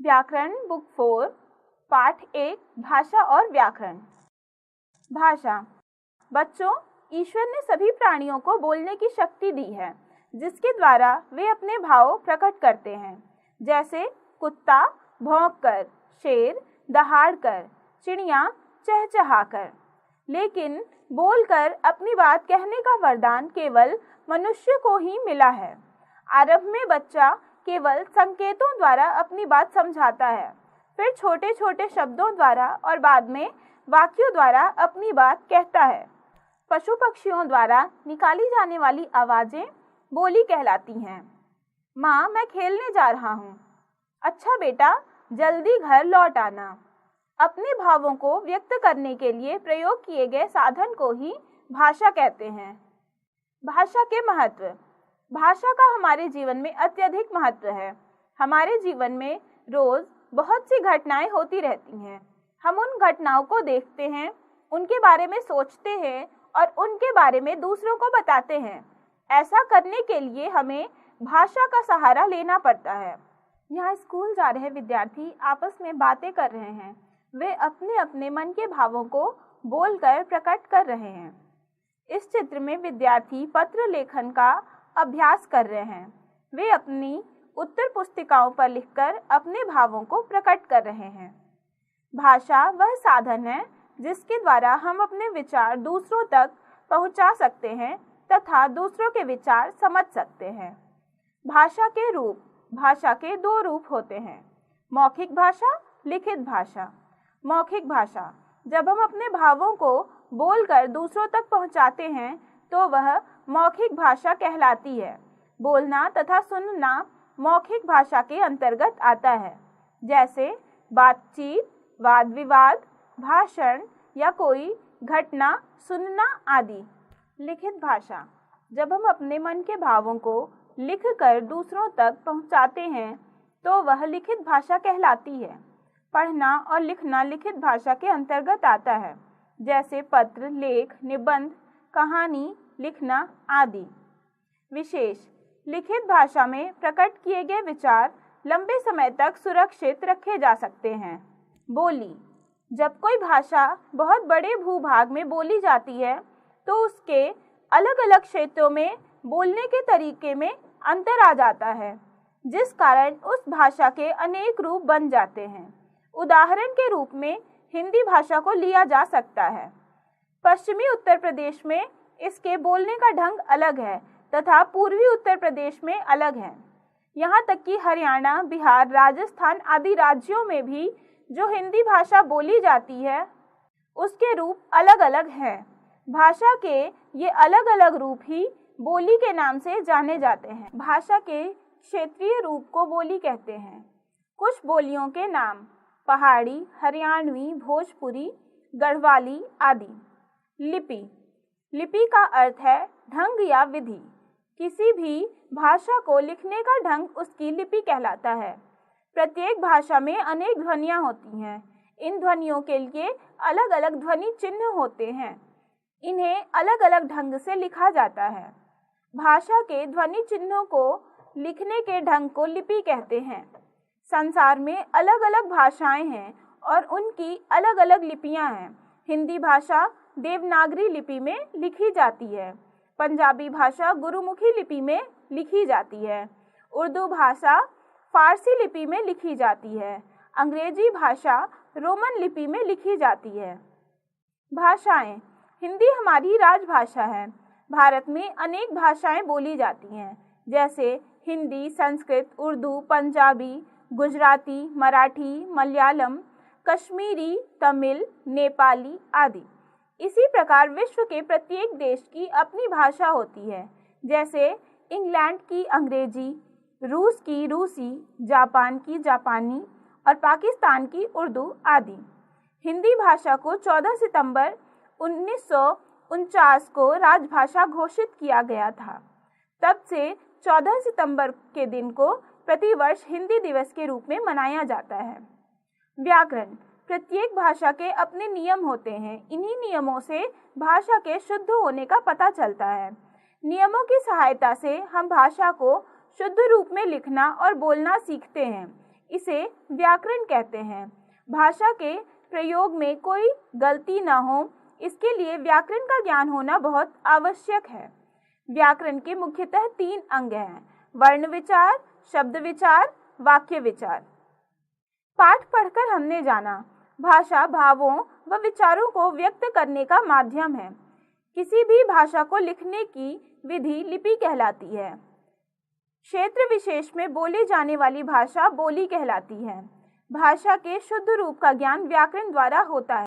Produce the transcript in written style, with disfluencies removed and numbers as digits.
व्याकरण बुक 4 पाठ 1 भाषा और व्याकरण। भाषा। बच्चों, ईश्वर ने सभी प्राणियों को बोलने की शक्ति दी है, जिसके द्वारा वे अपने भाव प्रकट करते हैं। जैसे कुत्ता भौंककर, शेर दहाड़कर, चिड़िया चहचहाकर। लेकिन बोलकर अपनी बात कहने का वरदान केवल मनुष्य को ही मिला है। आरंभ में बच्चा केवल संकेतों द्वारा अपनी बात समझाता है, फिर छोटे छोटे शब्दों द्वारा और बाद में वाक्यों द्वारा अपनी बात कहता है। पशु पक्षियों द्वारा निकाली जाने वाली आवाजें बोली कहलाती हैं। माँ, मैं खेलने जा रहा हूँ। अच्छा बेटा, जल्दी घर लौट आना। अपने भावों को व्यक्त करने के लिए प्रयोग किए गए साधन को ही भाषा कहते हैं। भाषा के महत्व। भाषा का हमारे जीवन में अत्यधिक महत्व है। हमारे जीवन में रोज बहुत सी घटनाएं होती रहती हैं। हम उन घटनाओं को देखते हैं, उनके बारे में सोचते हैं और उनके बारे में दूसरों को बताते हैं। ऐसा करने के लिए हमें भाषा का सहारा लेना पड़ता है। यहाँ स्कूल जा रहे विद्यार्थी आपस में बातें कर रहे हैं। वे अपने अपने मन के भावों को बोलकर प्रकट कर रहे हैं। इस चित्र में विद्यार्थी पत्र लेखन का अभ्यास कर रहे हैं। वे अपनी उत्तर पुस्तिकाओं पर लिखकर अपने भावों को प्रकट कर रहे हैं। भाषा वह साधन है जिसके द्वारा हम अपने विचार दूसरों तक पहुंचा सकते हैं तथा दूसरों के विचार समझ सकते हैं। भाषा के रूप। भाषा के दो रूप होते हैं, मौखिक भाषा, लिखित भाषा। मौखिक भाषा। जब हम अपने भावों को बोलकर दूसरों तक पहुंचाते हैं तो वह मौखिक भाषा कहलाती है। बोलना तथा सुनना मौखिक भाषा के अंतर्गत आता है, जैसे बातचीत, वाद विवाद, भाषण या कोई घटना सुनना आदि। लिखित भाषा। जब हम अपने मन के भावों को लिखकर दूसरों तक पहुंचाते हैं तो वह लिखित भाषा कहलाती है। पढ़ना और लिखना लिखित भाषा के अंतर्गत आता है, जैसे पत्र, लेख, निबंध, कहानी लिखना आदि। विशेष। लिखित भाषा में प्रकट किए गए विचार लंबे समय तक सुरक्षित रखे जा सकते हैं। बोली। जब कोई भाषा बहुत बड़े भूभाग में बोली जाती है तो उसके अलग अलग क्षेत्रों में बोलने के तरीके में अंतर आ जाता है, जिस कारण उस भाषा के अनेक रूप बन जाते हैं। उदाहरण के रूप में हिंदी भाषा को लिया जा सकता है। पश्चिमी उत्तर प्रदेश में इसके बोलने का ढंग अलग है तथा पूर्वी उत्तर प्रदेश में अलग है। यहाँ तक कि हरियाणा, बिहार, राजस्थान आदि राज्यों में भी जो हिंदी भाषा बोली जाती है उसके रूप अलग अलग हैं। भाषा के ये अलग अलग रूप ही बोली के नाम से जाने जाते हैं। भाषा के क्षेत्रीय रूप को बोली कहते हैं। कुछ बोलियों के नाम पहाड़ी, हरियाणवी, भोजपुरी, गढ़वाली आदि। लिपि। लिपि का अर्थ है ढंग या विधि। किसी भी भाषा को लिखने का ढंग उसकी लिपि कहलाता है। प्रत्येक भाषा में अनेक ध्वनियाँ होती हैं। इन ध्वनियों के लिए अलग अलग ध्वनि चिन्ह होते हैं। इन्हें अलग अलग ढंग से लिखा जाता है। भाषा के ध्वनि चिन्हों को लिखने के ढंग को लिपि कहते हैं। संसार में अलग अलग भाषाएं हैं और उनकी अलग अलग लिपियां हैं। हिंदी भाषा देवनागरी लिपि में लिखी जाती है। पंजाबी भाषा गुरुमुखी लिपि में लिखी जाती है। उर्दू भाषा फारसी लिपि में लिखी जाती है। अंग्रेजी भाषा रोमन लिपि में लिखी जाती है। भाषाएं। हिंदी हमारी राजभाषा है। भारत में अनेक भाषाएं बोली जाती हैं, जैसे हिंदी, संस्कृत, उर्दू, पंजाबी, गुजराती, मराठी, मलयालम, कश्मीरी, तमिल, नेपाली आदि। इसी प्रकार विश्व के प्रत्येक देश की अपनी भाषा होती है, जैसे इंग्लैंड की अंग्रेजी, रूस की रूसी, जापान की जापानी और पाकिस्तान की उर्दू आदि। हिंदी भाषा को 14 सितंबर 1949 को राजभाषा घोषित किया गया था। तब से 14 सितंबर के दिन को प्रतिवर्ष हिंदी दिवस के रूप में मनाया जाता है। व्याकरण। प्रत्येक भाषा के अपने नियम होते हैं। इन्हीं नियमों से भाषा के शुद्ध होने का पता चलता है। नियमों की सहायता से हम भाषा को शुद्ध रूप में लिखना और बोलना सीखते हैं। इसे व्याकरण कहते हैं। भाषा के प्रयोग में कोई गलती न हो, इसके लिए व्याकरण का ज्ञान होना बहुत आवश्यक है। व्याकरण के मुख्यतः 3 अंग हैं: वर्ण विचार, शब्द विचार, वाक्य विचार। पाठ पढ़कर हमने जाना, भाषा भावों व विचारों को व्यक्त करने का माध्यम है। किसी भी भाषा को लिखने की विधि लिपि कहलाती है। क्षेत्र विशेष में बोले जाने वाली भाषा बोली कहलाती है। भाषा के शुद्ध रूप का ज्ञान व्याकरण द्वारा होता है।